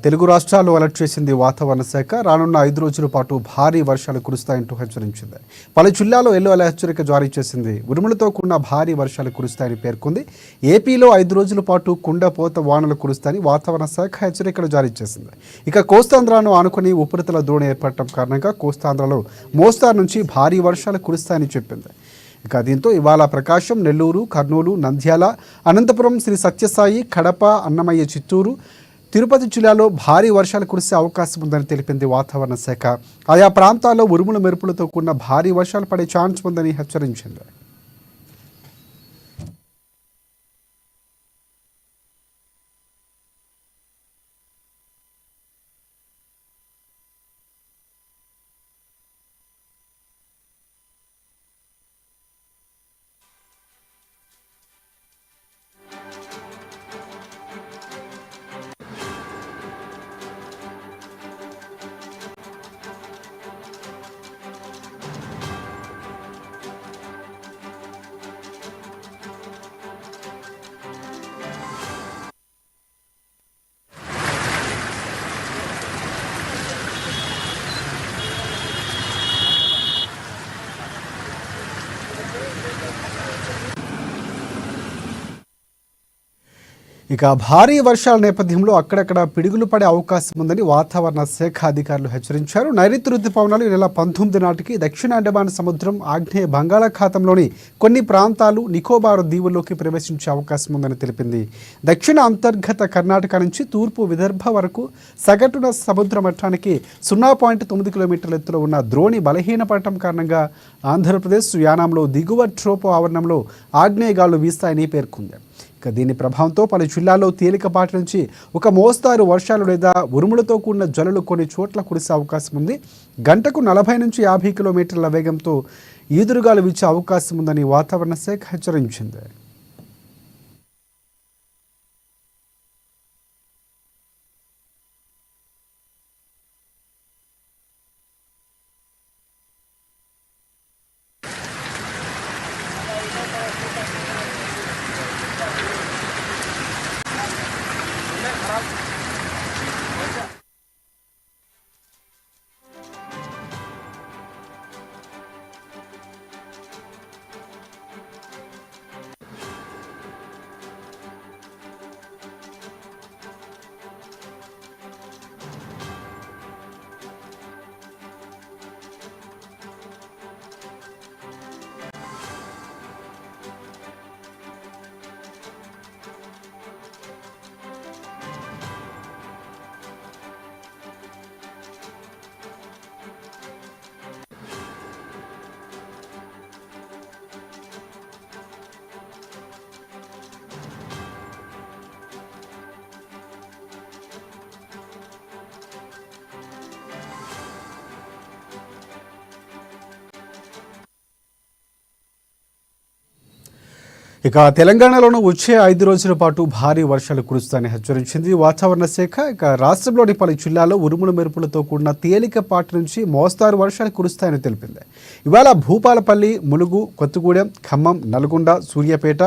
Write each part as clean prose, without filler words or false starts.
తెలుగు రాష్ట్రాలు అలర్ట్ చేసింది వాతావరణ శాఖ. రానున్న 5 రోజుల పాటు భారీ వర్షాలు కురుస్తాయంటూ హెచ్చరించింది. పలు జిల్లాల్లో ఎల్లో అలర్ట్ హెచ్చరిక జారీ చేసింది. ఉరుములతో కూడిన భారీ వర్షాలు కురుస్తాయని పేర్కొంది. ఏపీలో 5 రోజుల పాటు కుండపోత వానలు కురుస్తాయని వాతావరణ శాఖ హెచ్చరికలు జారీ చేసింది. ఇక కోస్తాంధ్రను ఆనుకుని ఉపరితల ద్రోణి ఏర్పడటం కారణంగా కోస్తాంధ్రలో మోస్తారు నుంచి భారీ వర్షాలు కురుస్తాయని చెప్పింది. ఇక దీంతో ఇవాళ ప్రకాశం, నెల్లూరు, కర్నూలు, నంద్యాల, అనంతపురం, శ్రీ సత్యసాయి, కడప, అన్నమయ్య, చిత్తూరు, తిరుపతి జిల్లాలో భారీ వర్షాలు కురిసే అవకాశం ఉందని తెలిపింది వాతావరణ శాఖ. ఆయా ప్రాంతాల్లో ఉరుముల మెరుపులతో కూడిన భారీ వర్షాలు పడే ఛాన్స్ ఉందని హెచ్చరించింది. ఇక భారీ వర్షాల నేపథ్యంలో అక్కడక్కడ పిడుగులు పడే అవకాశం ఉందని వాతావరణ శాఖ అధికారులు హెచ్చరించారు. నైరుతి రుతుపవనాలు ఈ నెల 19 నాటికి దక్షిణ అండమాన్ సముద్రం, ఆగ్నేయ బంగాళాఖాతంలోని కొన్ని ప్రాంతాలు, నికోబార్ దీవుల్లోకి ప్రవేశించే అవకాశం ఉందని తెలిపింది. దక్షిణ అంతర్గత కర్ణాటక నుంచి తూర్పు విదర్భ వరకు సగటున సముద్ర మట్టానికి 0.9 కిలోమీటర్ల ఎత్తులో ఉన్న ద్రోణి బలహీనపడటం కారణంగా ఆంధ్రప్రదేశ్, యానాంలో దిగువ ట్రోపో ఆవరణంలో ఆగ్నేయ గాలులు వీస్తాయని పేర్కొంది. ఇక దీని ప్రభావంతో పలు జిల్లాల్లో తేలికపాటి నుంచి ఒక మోస్తారు వర్షాలు లేదా ఉరుములతో కూడిన జల్లులు కొన్ని చోట్ల కురిసే అవకాశం ఉంది. గంటకు 40 నుంచి 50 కిలోమీటర్ల వేగంతో ఈదురుగాలు వీచే అవకాశం ఉందని వాతావరణ శాఖ హెచ్చరించింది. ఇక తెలంగాణలోనూ వచ్చే 5 రోజుల పాటు భారీ వర్షాలు కురుస్తాయని హెచ్చరించింది వాతావరణ శాఖ. ఇక రాష్ట్రంలోని పలు జిల్లాల్లో ఉరుముల మెరుపులతో కూడిన తేలికపాటి నుంచి మోస్తారు వర్షాలు కురుస్తాయని తెలిపింది. ఇవాళ భూపాలపల్లి, ములుగు, కొత్తగూడెం, ఖమ్మం, నల్గొండ, సూర్యాపేట,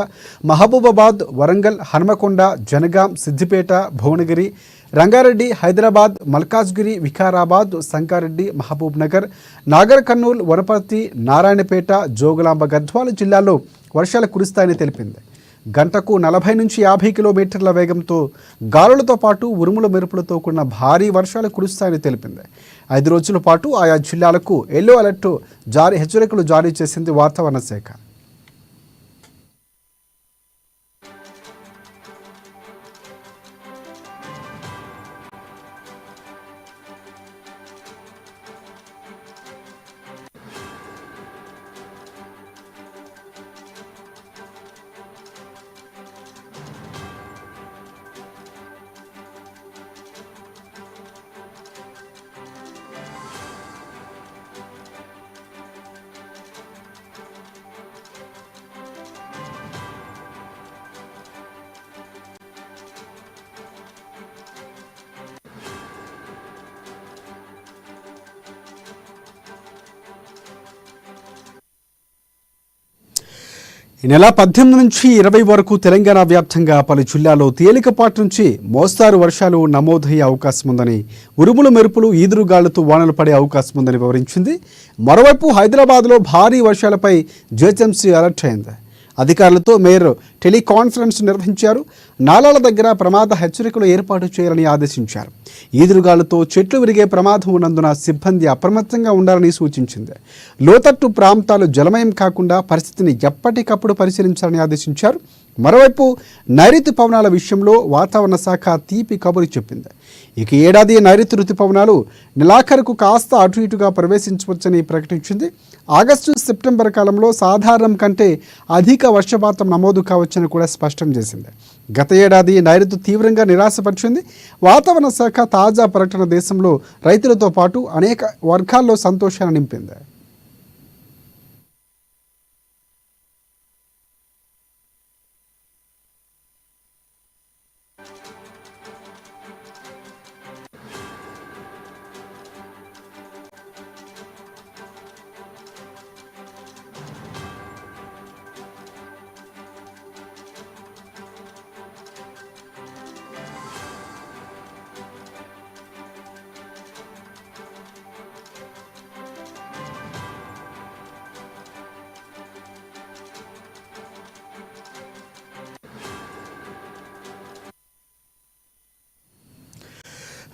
మహబూబాబాద్, వరంగల్, హన్మకొండ, జనగాం, సిద్దిపేట, భువనగిరి, రంగారెడ్డి, హైదరాబాద్, మల్కాజ్గిరి, వికారాబాద్, సంగారెడ్డి, మహబూబ్ నగర్, నాగర్ కర్నూల్, వనపర్తి, నారాయణపేట, జోగులాంబ, గద్వాల జిల్లాల్లో వర్షాలు కురుస్తాయని తెలిపింది. గంటకు 40 నుంచి 50 కిలోమీటర్ల వేగంతో గాలులతో పాటు ఉరుముల మెరుపులతో కూడిన భారీ వర్షాలు కురుస్తాయని తెలిపింది. 5 రోజుల పాటు ఆయా జిల్లాలకు ఎల్లో అలర్ట్ హెచ్చరికలు జారీ చేసింది వాతావరణ శాఖ. ఈ నెల 18 నుంచి 20 వరకు తెలంగాణ వ్యాప్తంగా పలు జిల్లాల్లో తేలికపాటి నుంచి మోస్తారు వర్షాలు నమోదయ్యే అవకాశం ఉందని, ఉరుములు మెరుపులు ఈదురుగాలులతో వానలు పడే అవకాశం ఉందని వివరించింది. మరోవైపు హైదరాబాద్లో భారీ వర్షాలపై జిహెచ్ఎంసీ అలర్ట్ అయింది. అధికారులతో మేయర్ టెలికాన్ఫరెన్స్ నిర్వహించారు. నాలాల దగ్గర ప్రమాద హెచ్చరికలు ఏర్పాటు చేయాలని ఆదేశించారు. ఈదురుగాలులతో చెట్లు విరిగే ప్రమాదం ఉన్నందున సిబ్బంది అప్రమత్తంగా ఉండాలని సూచించింది. లోతట్టు ప్రాంతాలు జలమయం కాకుండా పరిస్థితిని ఎప్పటికప్పుడు పరిశీలించాలని ఆదేశించారు. మరోవైపు నైరుతి పవనాల విషయంలో వాతావరణ శాఖ తీపి కబురు చెప్పింది. ఇక ఏడాది నైరుతి రుతుపవనాలు నెలాఖరుకు కాస్త అటు ఇటుగా ప్రవేశించవచ్చని ప్రకటించింది. ఆగస్టు సెప్టెంబర్ కాలంలో సాధారణం కంటే అధిక వర్షపాతం నమోదు కావచ్చని కూడా స్పష్టం చేసింది. గత ఏడాది నైరుతి తీవ్రంగా నిరాశపరిచింది. వాతావరణ శాఖ తాజా ప్రకటన దేశంలో రైతులతో పాటు అనేక వర్గాల్లో సంతోషాన్ని నింపింది.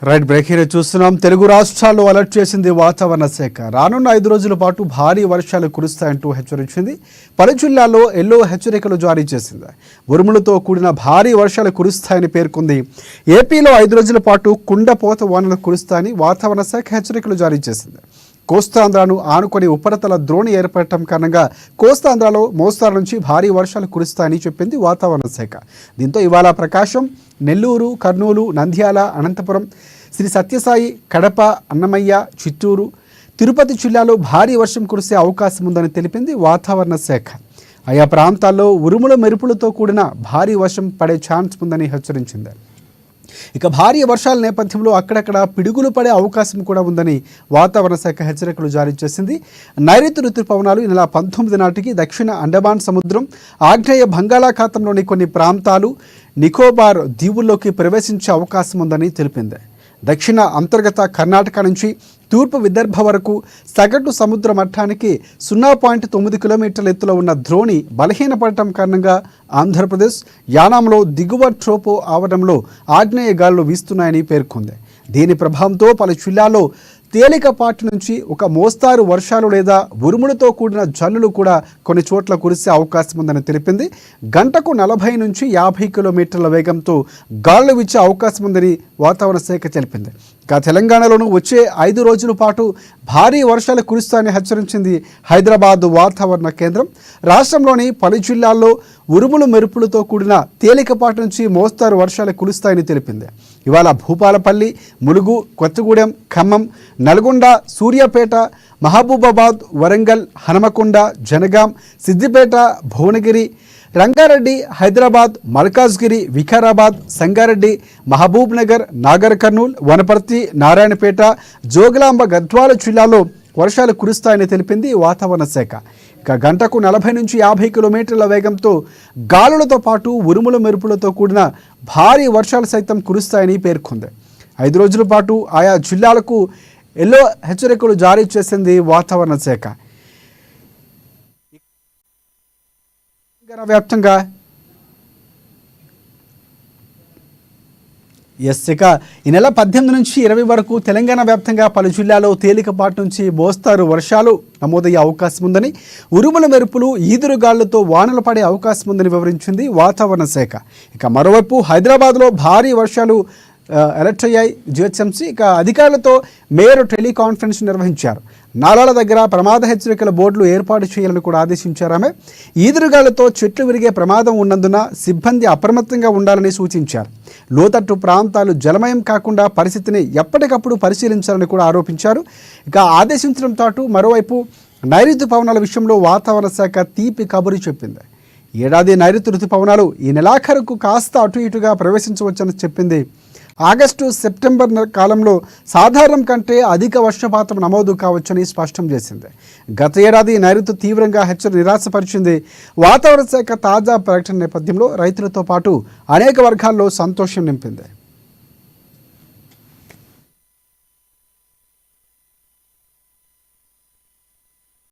రైట్, బ్రేక్ హీరో చూస్తున్నాం. తెలుగు రాష్ట్రాల్లో అలర్ట్ చేసింది వాతావరణ శాఖ. రానున్న 5 రోజుల పాటు భారీ వర్షాలు కురుస్తాయంటూ హెచ్చరించింది. పలు జిల్లాల్లో ఎల్లో హెచ్చరికలు జారీ చేసింది. ఉరుములతో కూడిన భారీ వర్షాలు కురుస్తాయని పేర్కొంది. ఏపీలో 5 రోజుల పాటు కుండపోత వానలు కురుస్తాయని వాతావరణ శాఖ హెచ్చరికలు జారీ చేసింది. కోస్తాంధ్రను ఆనుకొని ఉపరితల ద్రోణి ఏర్పడటం కారణంగా కోస్తాంధ్రలో మోస్తారు నుంచి భారీ వర్షాలు కురుస్తాయని చెప్పింది వాతావరణ శాఖ. దీంతో ఇవాళ ప్రకాశం, నెల్లూరు, కర్నూలు, నంద్యాల, అనంతపురం, శ్రీ సత్యసాయి, కడప, అన్నమయ్య, చిత్తూరు, తిరుపతి జిల్లాలో భారీ వర్షం కురిసే అవకాశం ఉందని తెలిపింది వాతావరణ శాఖ. ఆయా ప్రాంతాల్లో ఉరుముల మెరుపులతో కూడిన భారీ వర్షం పడే ఛాన్స్ ఉందని హెచ్చరించింది. ఇక భారీ వర్షాల నేపథ్యంలో అక్కడక్కడ పిడుగులు పడే అవకాశం కూడా ఉందని వాతావరణ శాఖ హెచ్చరికలు జారీ చేసింది. నైరుతి రుతుపవనాలు ఈ నెల 19 నాటికి దక్షిణ అండమాన్ సముద్రం, ఆగ్నేయ బంగాళాఖాతంలోని కొన్ని ప్రాంతాలు, నికోబార్ దీవుల్లోకి ప్రవేశించే అవకాశం ఉందని తెలిపింది. దక్షిణ అంతర్గత కర్ణాటక నుంచి తూర్పు విదర్భ వరకు సగటు సముద్ర మట్టానికి 0.9 కిలోమీటర్ల ఎత్తులో ఉన్న ద్రోణి బలహీనపడటం కారణంగా ఆంధ్రప్రదేశ్, యానాంలో దిగువ ట్రోపో ఆవరణంలో ఆగ్నేయ గాలులు వీస్తున్నాయని పేర్కొంది. దీని ప్రభావంతో పలు జిల్లాల్లో తేలికపాటి నుంచి ఒక మోస్తారు వర్షాలు లేదా ఉరుములతో కూడిన జల్లులు కూడా కొన్ని చోట్ల కురిసే అవకాశం ఉందని తెలిపింది. గంటకు 40 నుంచి 50 కిలోమీటర్ల వేగంతో గాలులు వీచే అవకాశం ఉందని వాతావరణ శాఖ తెలిపింది. ఇక తెలంగాణలోనూ వచ్చే 5 రోజుల పాటు భారీ వర్షాలు కురుస్తాయని హెచ్చరించింది హైదరాబాద్ వాతావరణ కేంద్రం. రాష్ట్రంలోని పలు జిల్లాల్లో ఉరుములు మెరుపులతో కూడిన తేలికపాటి నుంచి మోస్తారు వర్షాలు కురుస్తాయని తెలిపింది. ఇవాళ భూపాలపల్లి, ములుగు, కొత్తగూడెం, ఖమ్మం, నల్గొండ, సూర్యాపేట, మహబూబాబాద్, వరంగల్, హనుమకొండ, జనగాం, సిద్దిపేట, భువనగిరి, రంగారెడ్డి, హైదరాబాద్, మల్కాజ్గిరి, వికారాబాద్, సంగారెడ్డి, మహబూబ్ నగర్, నాగర్ కర్నూల్, వనపర్తి, నారాయణపేట, జోగులాంబ, గద్వాల జిల్లాలో వర్షాలు కురుస్తాయని తెలిపింది వాతావరణ శాఖ. ఇక గంటకు 40 నుంచి 50 కిలోమీటర్ల వేగంతో గాలులతో పాటు ఉరుముల మెరుపులతో కూడిన భారీ వర్షాలు సైతం కురుస్తాయని పేర్కొంది. 5 రోజుల పాటు ఆయా జిల్లాలకు ఎల్లో హెచ్చరికలు జారీ చేసింది వాతావరణ శాఖ. వ్యాప్తంగా ఇక ఈ నెల 18 నుంచి 20 వరకు తెలంగాణ వ్యాప్తంగా పలు జిల్లాల్లో తేలికపాటి నుంచి మోస్తారు వర్షాలు నమోదయ్యే అవకాశం ఉందని, ఉరుముల మెరుపులు ఈదురుగాళ్లతో వానలు పడే అవకాశం ఉందని వివరించింది వాతావరణ శాఖ. ఇక మరోవైపు హైదరాబాద్లో భారీ వర్షాలు అలర్ట్ అయ్యాయి జిహెచ్ఎంసీ. ఇక అధికారులతో మేయర్ టెలికాన్ఫరెన్స్ నిర్వహించారు. నాలాల దగ్గర ప్రమాద హెచ్చరికల బోర్డులు ఏర్పాటు చేయాలని కూడా ఆదేశించారు. ఆమె ఈదురుగాలతో చెట్లు విరిగే ప్రమాదం ఉన్నందున సిబ్బంది అప్రమత్తంగా ఉండాలని సూచించారు. లోతట్టు ప్రాంతాలు జలమయం కాకుండా పరిస్థితిని ఎప్పటికప్పుడు పరిశీలించాలని కూడా ఆరోపించారు. ఇక ఆదేశించడంతో పాటు మరోవైపు నైరుతి పవనాల విషయంలో వాతావరణ శాఖ తీపి కబురు చెప్పింది. ఏడాది నైరుతి రుతుపవనాలు ఈ నెలాఖరుకు కాస్త అటు ఇటుగా ప్రవేశించవచ్చని చెప్పింది. ఆగస్టు సెప్టెంబర్ కాలంలో సాధారణం కంటే అధిక వర్షపాతం నమోదు కావచ్చని స్పష్టం చేసింది. గత ఏడాది నైరుతి తీవ్రంగా నిరాశపరిచింది. వాతావరణ శాఖ తాజా ప్రకటన నేపథ్యంలో రైతులతో పాటు అనేక వర్గాల్లో సంతోషం నింపింది.